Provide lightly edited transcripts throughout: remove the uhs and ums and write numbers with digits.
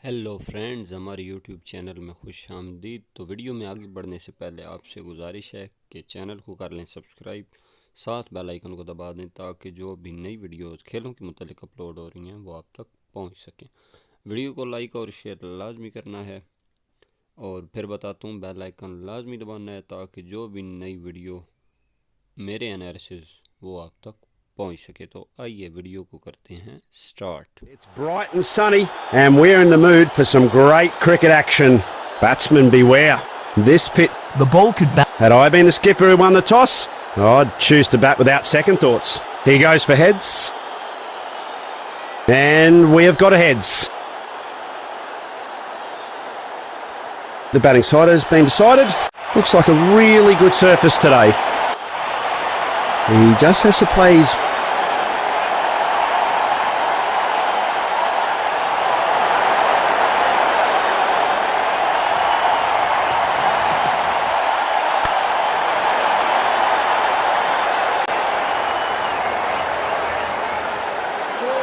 Hello friends, हमारे YouTube channel में खुश आमदीद। तो वीडियो में आगे बढ़ने से पहले आपसे गुजारिश है कि चैनल को कर लें सब्सक्राइब, साथ बेल आइकन को दबा दें ताकि जो भी नई वीडियोस खेलों के मुतालिक अपलोड हो रही हैं वो आप तक पहुंच सकें। वीडियो को लाइक और शेयर लाजमी करना है और फिर बताता हूँ बेल आइकन लाजमी दबाना है ताकि जो भी नई वीडियो मेरे एनालिसिस वो आप तक पहुंच सके। तो आइए वीडियो को करते हैं start. It's bright and sunny, and we're in the mood for some great cricket action. Batsmen beware. This pit. The ball could bat. Had I been the skipper who won the toss, I'd choose to bat without second thoughts. He goes for heads. And we have got a heads. The batting side has been decided. Looks like a really good surface today. He just has to play his...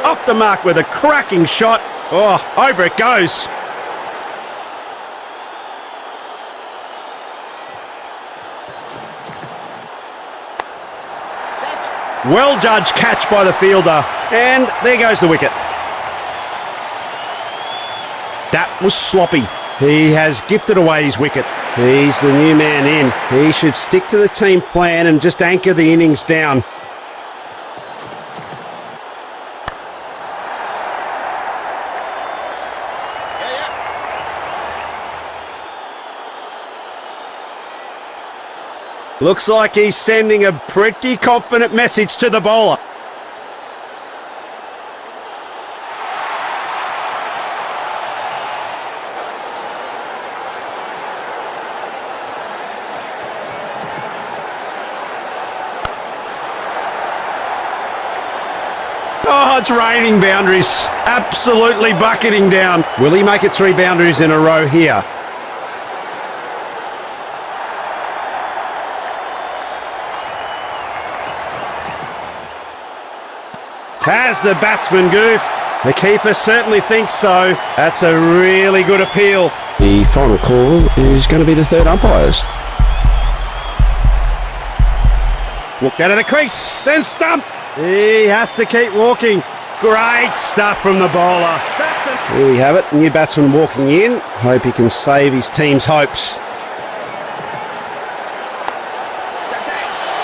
Off the mark with a cracking shot. Oh, over it goes. Well judged catch by the fielder. And there goes the wicket. That was sloppy. He has gifted away his wicket. He's the new man in. He should stick to the team plan and just anchor the innings down. Looks like he's sending a pretty confident message to the bowler. Oh, it's raining boundaries. Absolutely bucketing down. Will he make it 3 boundaries in a row here? Has the batsman goof? The keeper certainly thinks so. That's a really good appeal. The final call is going to be the third umpires. Walked out of the crease and stumped. He has to keep walking. Great stuff from the bowler. Here we have it. New batsman walking in. Hope he can save his team's hopes.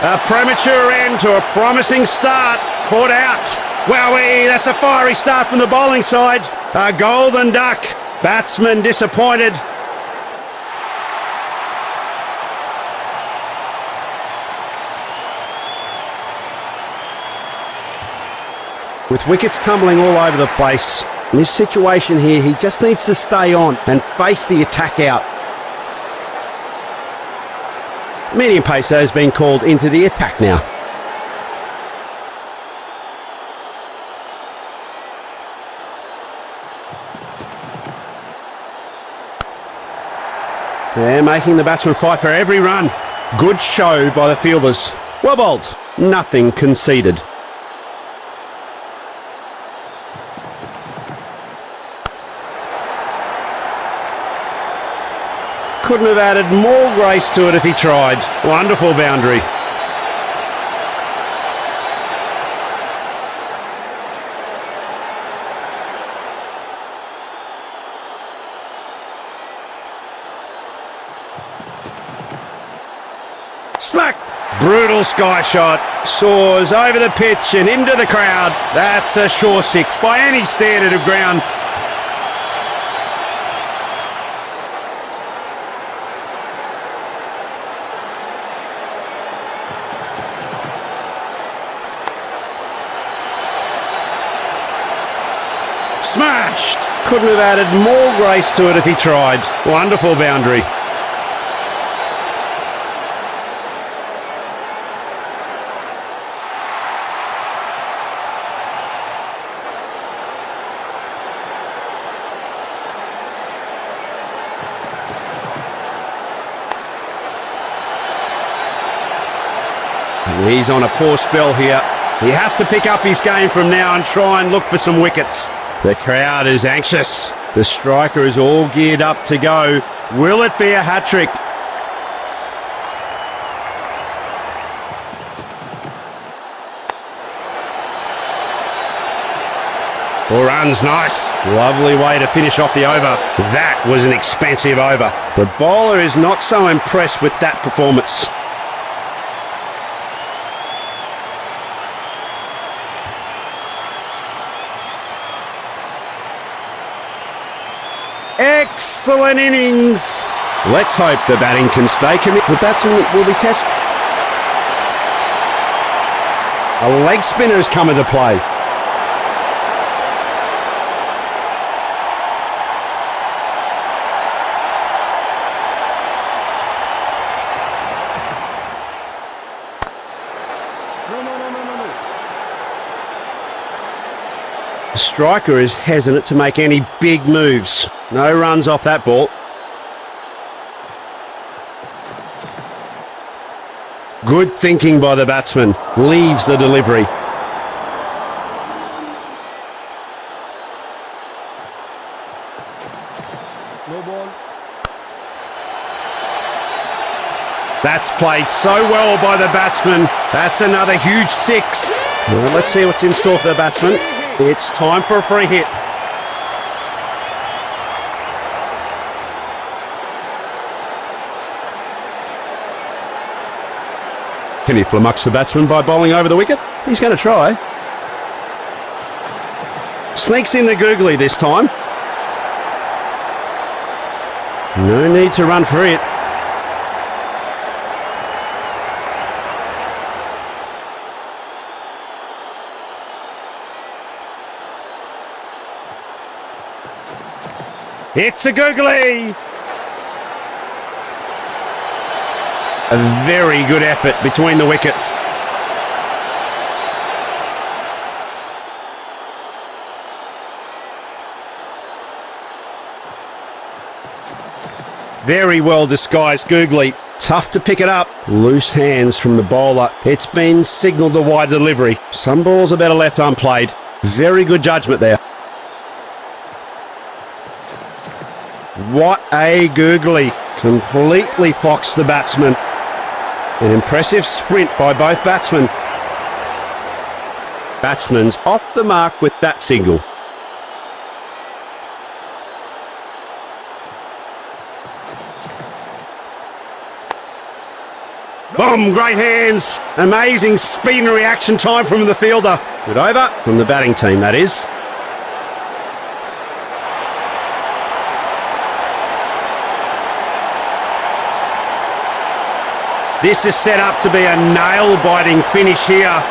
A premature end to a promising start. Caught out. Wowee, that's a fiery start from the bowling side. A golden duck. Batsman disappointed. With wickets tumbling all over the place, in this situation here, he just needs to stay on and face the attack out. Medium pacer has been called into the attack now. They're making the batsman fight for every run. Good show by the fielders. Well bowled. Nothing conceded. Couldn't have added more grace to it if he tried. Wonderful boundary. Smacked! Brutal sky shot. Soars over the pitch and into the crowd. That's a sure 6 by any standard of ground. Smashed! Couldn't have added more grace to it if he tried. Wonderful boundary. He's on a poor spell here. He has to pick up his game from now and try and look for some wickets. The crowd is anxious. The striker is all geared up to go. Will it be a hat-trick? Runs nice. Lovely way to finish off the over. That was an expensive over. The bowler is not so impressed with that performance. Excellent innings. Let's hope the batting can stay committed. The batsman will be tested. A leg spinner has come into play. The striker is hesitant to make any big moves. No runs off that ball. Good thinking by the batsman. Leaves the delivery. No ball. That's played so well by the batsman. That's another huge six. Well, let's see what's in store for the batsman. It's time for a free hit. Can he flummox the batsman by bowling over the wicket? He's going to try. Sneaks in the googly this time. No need to run for it. It's a googly! A very good effort between the wickets. Very well disguised googly. Tough to pick it up. Loose hands from the bowler. It's been signalled a wide delivery. Some balls are better left unplayed. Very good judgment there. What a googly. Completely foxed the batsman. An impressive sprint by both batsmen. Batsman's off the mark with that single. Boom, great hands. Amazing speed and reaction time from the fielder. Good over from the batting team, that is. This is set up to be a nail-biting finish here.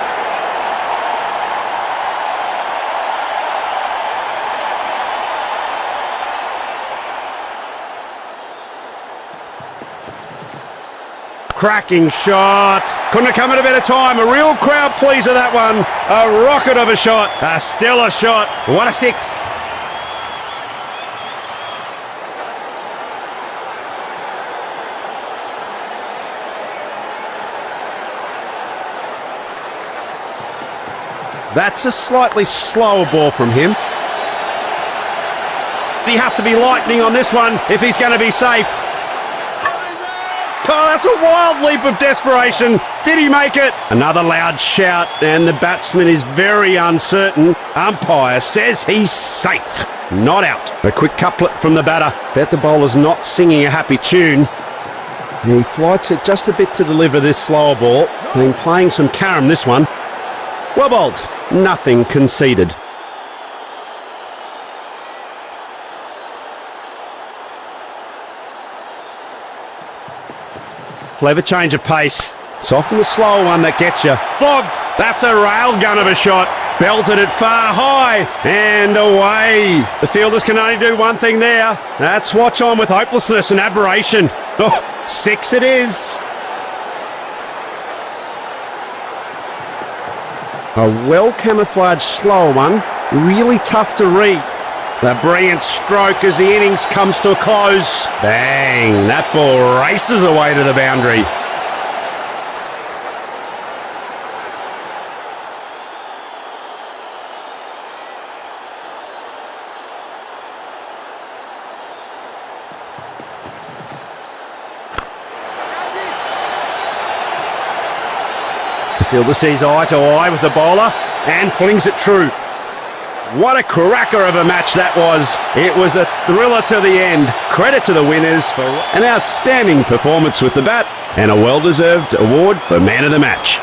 Cracking shot. Couldn't have come at a better time. A real crowd pleaser, that one. A rocket of a shot. A stellar shot. What a six. That's a slightly slower ball from him. He has to be lightning on this one if he's going to be safe. Oh, that's a wild leap of desperation. Did he make it? Another loud shout, and the batsman is very uncertain. Umpire says he's safe. Not out. A quick couplet from the batter. Bet the bowler's not singing a happy tune. He flights it just a bit to deliver this slower ball. Been playing some carom this one. Well bowled. Nothing conceded. Clever change of pace. It's often the slower one that gets you. Flogged. That's a railgun of a shot. Belted it far high and away. The fielders can only do one thing there. That's watch on with hopelessness and aberration. Oh, six it is. A well-camouflaged slower one. Really tough to read. A brilliant stroke as the innings comes to a close. Bang! That ball races away to the boundary. Fielder sees eye to eye with the bowler and flings it true. What a cracker of a match that was. It was a thriller to the end. Credit to the winners for an outstanding performance with the bat and a well-deserved award for man of the match.